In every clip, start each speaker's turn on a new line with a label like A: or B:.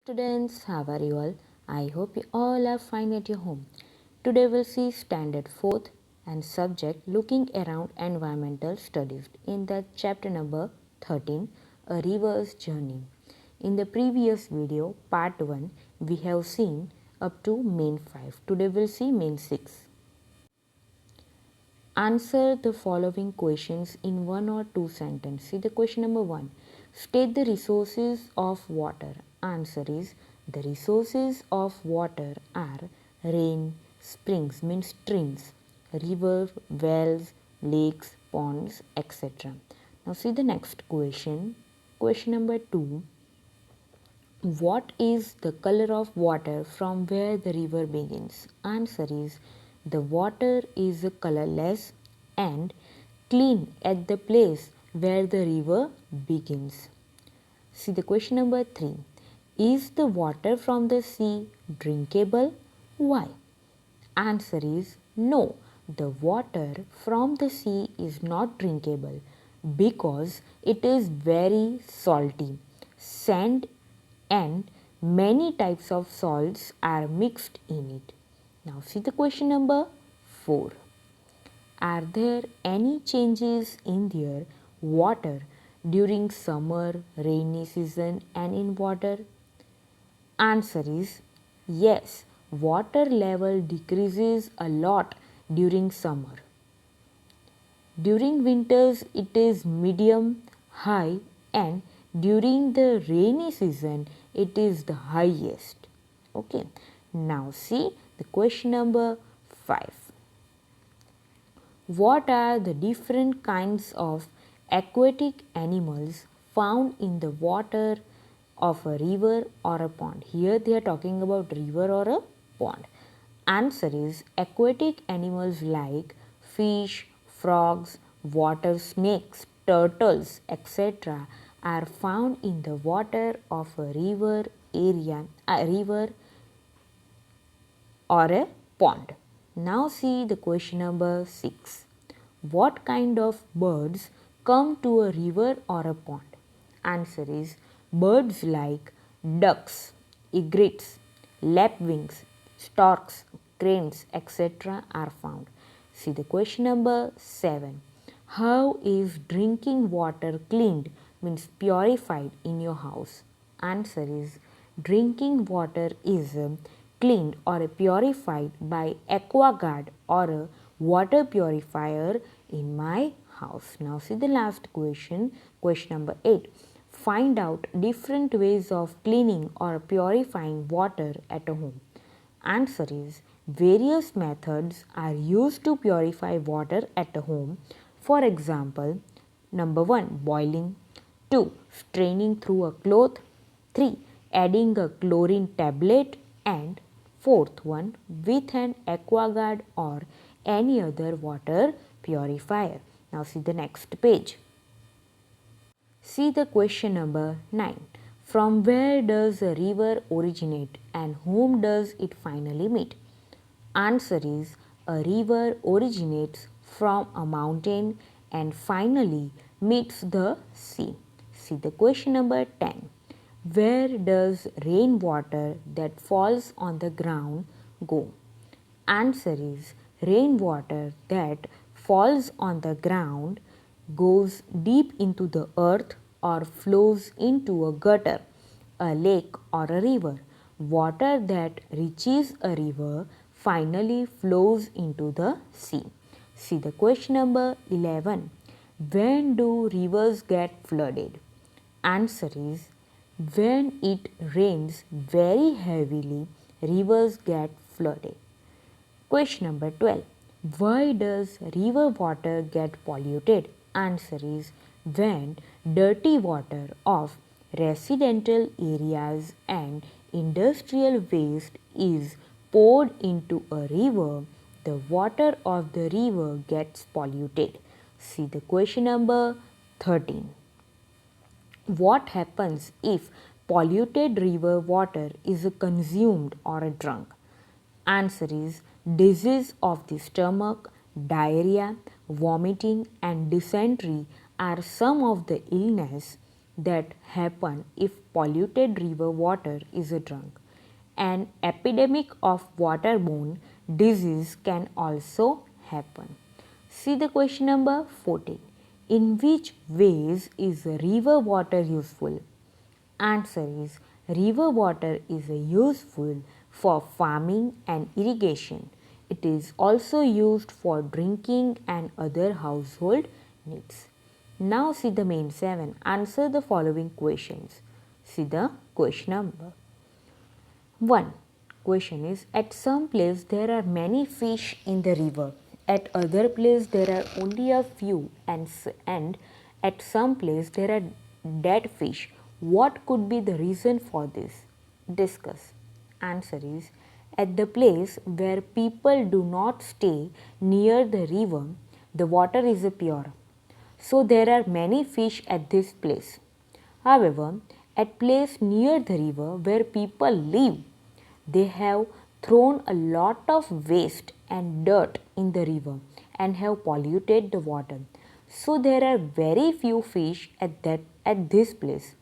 A: Students, how are you all? I hope you all are fine at your home. Today we'll see standard 4th and subject looking around environmental studies in the chapter number 13, a river's journey. In the previous video, part 1, we have seen up to main 5. Today we'll see main 6. Answer the following questions in one or two sentences. See the question number 1. State the resources of water. Answer is the resources of water are rain, springs means streams, river, wells, lakes, ponds, etc. Now see the next question. Question number 2. What is the color of water from where the river begins? Answer is the water is colorless and clean at the place where the river begins. See the question number 3. Is the water from the sea drinkable? Why? Answer is no. The water from the sea is not drinkable because it is very salty. Sand and many types of salts are mixed in it. Now see the question number 4. Are there any changes in their water during summer, rainy season and in water? Answer is yes. Water level decreases a lot during summer. During winters it is medium, high and during the rainy season it is the highest. Okay. Now see the question number 5. What are the different kinds of aquatic animals found in the water of a river or a pond? Here they are talking about river or a pond. Answer is aquatic animals like fish, frogs, water snakes, turtles, etc. are found in the water of a river or a pond. Now see the question number 6. What kind of birds come to a river or a pond? Answer is birds like ducks, egrets, lapwings, storks, cranes, etc. are found. See the question number 7. How is drinking water cleaned means purified in your house? Answer is drinking water is cleaned or purified by AquaGuard or a water purifier in my house. Now see the last question, question number 8. Find out different ways of cleaning or purifying water at home. Answer is various methods are used to purify water at home. For example, number 1 boiling, 2 straining through a cloth, 3 adding a chlorine tablet and fourth one with an AquaGuard or any other water purifier. Now see the next page. See the question number 9. From where does a river originate and whom does it finally meet? Answer is a river originates from a mountain and finally meets the sea. See the question number 10. Where does rainwater that falls on the ground go? Answer is rainwater that falls on the ground goes deep into the earth or flows into a gutter, a lake or a river. Water that reaches a river finally flows into the sea. See the question number 11. When do rivers get flooded? Answer is when it rains very heavily, rivers get flooded. Question number 12. Why does river water get polluted? Answer is when dirty water of residential areas and industrial waste is poured into a river, the water of the river gets polluted. See the question number 13. What happens if polluted river water is consumed or drunk? Answer is disease of the stomach, diarrhea, vomiting and dysentery are some of the illness that happen if polluted river water is drunk. An epidemic of waterborne disease can also happen. See the question number 14. In which ways is river water useful? Answer is river water is useful for farming and irrigation. It is also used for drinking and other household needs. Now see the main 7. Answer the following questions. See the question number 1. Question is, at some place there are many fish in the river. At other place there are only a few, and at some place there are dead fish. What could be the reason for this? Discuss. Answer is, at the place where people do not stay near the river, the water is pure. So there are many fish at this place. However, at place near the river where people live, they have thrown a lot of waste and dirt in the river and have polluted the water. So there are very few fish at this place.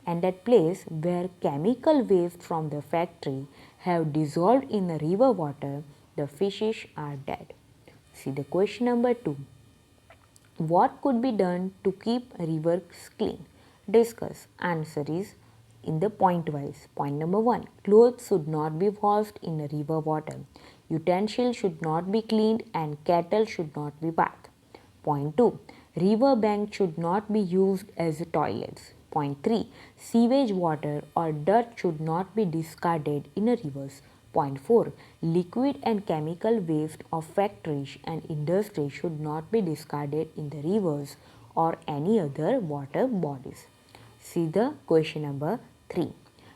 A: And at place where chemical waste from the factory have dissolved in the river water, the fishes are dead. See the question number 2. What could be done to keep rivers clean? Discuss. Answer is in the point wise. Point number 1. Clothes should not be washed in river water. Utensils should not be cleaned and cattle should not be bathed. Point 2. River banks should not be used as toilets. Point 3. Sewage water or dirt should not be discarded in rivers. Point 4. Liquid and chemical waste of factories and industries should not be discarded in the rivers or any other water bodies. See the question number 3.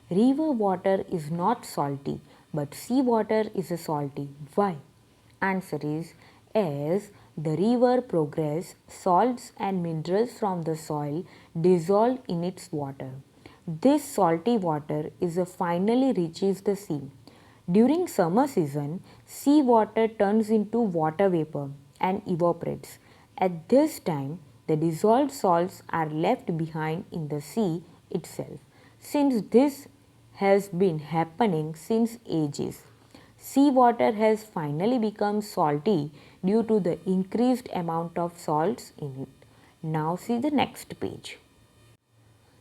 A: River water is not salty, but sea water is salty. Why? Answer is, as the river progresses, salts and minerals from the soil dissolve in its water. This salty water is finally reaches the sea. During summer season, sea water turns into water vapor and evaporates. At this time, the dissolved salts are left behind in the sea itself. Since this has been happening since ages, sea water has finally become salty due to the increased amount of salts in it. Now see the next page.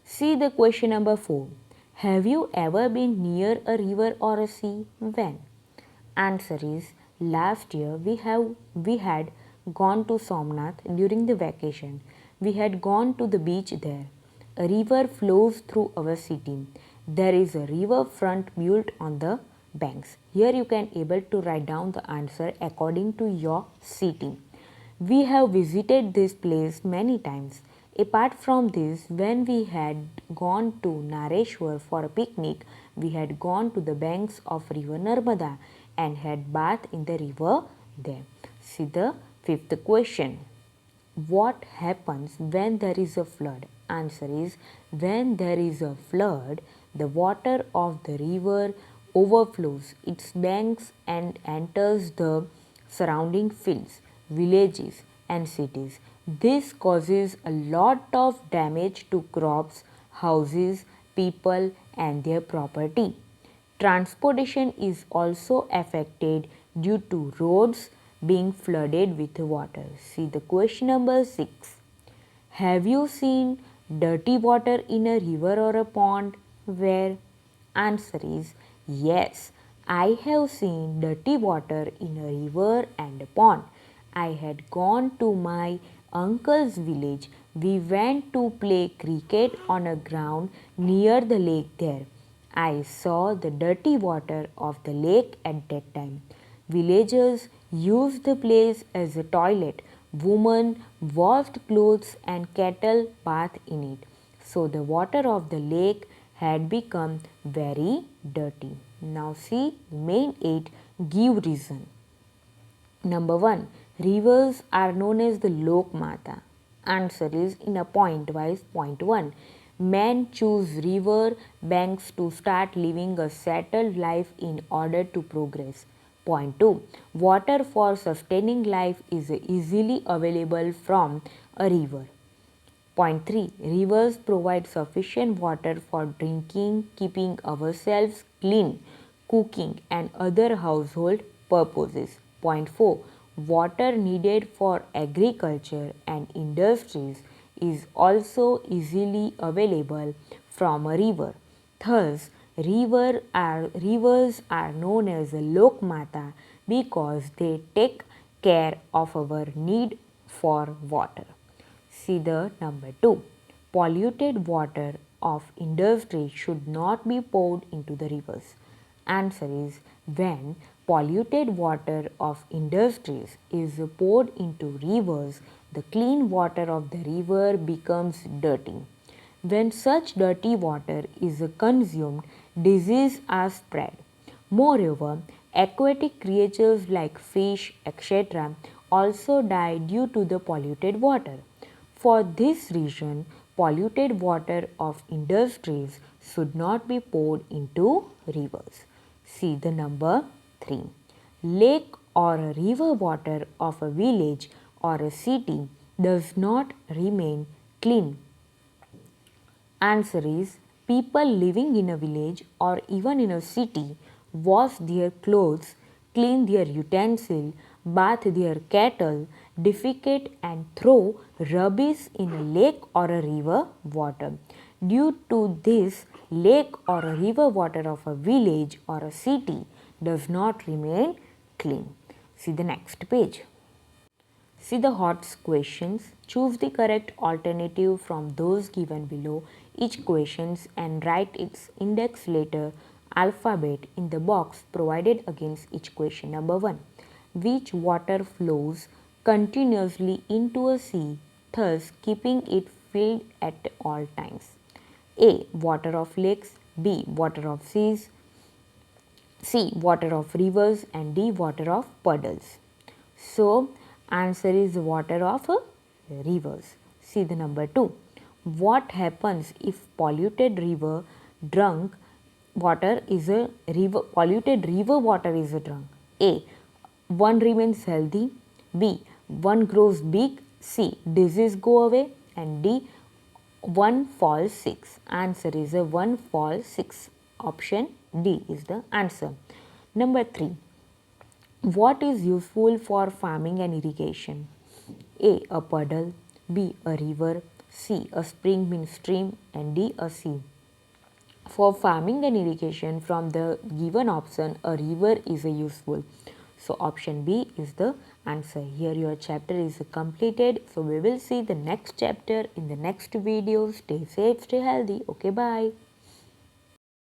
A: See the question number 4. Have you ever been near a river or a sea? When? Answer is, last year we had gone to Somnath during the vacation. We had gone to the beach there. A river flows through our city. There is a river front built on the banks. Here you can able to write down the answer according to your city. We have visited this place many times. Apart from this, when we had gone to Nareshwar for a picnic, we had gone to the banks of river Narmada and had bath in the river there. See the fifth question. What happens when there is a flood? Answer is, when there is a flood, the water of the river overflows its banks and enters the surrounding fields, villages and cities. This causes a lot of damage to crops, houses, people and their property. Transportation is also affected due to roads being flooded with water. See the question number 6. Have you seen dirty water in a river or a pond? Where? Answer is yes. I have seen dirty water in a river and a pond. I had gone to my uncle's village. We went to play cricket on a ground near the lake there. I saw the dirty water of the lake at that time. Villagers used the place as a toilet. Women washed clothes and cattle bathed in it. So the water of the lake had become very dirty. Now see main 8 give reason. Number 1. Rivers are known as the Lok Mata. Answer is in a point wise. Point 1. Men choose river banks to start living a settled life in order to progress. Point 2. Water for sustaining life is easily available from a river. Point 3. Rivers provide sufficient water for drinking, keeping ourselves clean, cooking, and other household purposes. Point 4. Water needed for agriculture and industries is also easily available from a river. Thus, rivers are known as Lokmata because they take care of our need for water. See the number 2. Polluted water of industry should not be poured into the rivers. Answer is when polluted water of industries is poured into rivers, the clean water of the river becomes dirty. When such dirty water is consumed, disease are spread. Moreover, aquatic creatures like fish, etc., also die due to the polluted water. For this reason, polluted water of industries should not be poured into rivers. See the number 3. Lake or a river water of a village or a city does not remain clean. Answer is people living in a village or even in a city wash their clothes, clean their utensils, bath their cattle, defecate and throw rubbish in a lake or a river water. Due to this, lake or a river water of a village or a city does not remain clean. See the next page. See the HOTS questions. Choose the correct alternative from those given below each questions and write its index letter alphabet in the box provided against each question. Number 1. Which water flows continuously into a sea, thus keeping it filled at all times? A. Water of lakes. B. Water of seas. C. Water of rivers, and D. Water of puddles. So, answer is water of rivers. See the number 2. What happens if polluted river water is a polluted river water is a drunk? A. One remains healthy. B. One grows big. C. Disease go away. And D. One falls sick. Answer is a one falls sick. Option D is the answer. Number 3. What is useful for farming and irrigation? A. A puddle. B. A river. C. A spring means stream. And D. A sea. For farming and irrigation, from the given option, a river is useful. So option B is the answer. Here your chapter is completed. So we will see the next chapter in the next video. Stay safe, stay healthy. Okay, bye.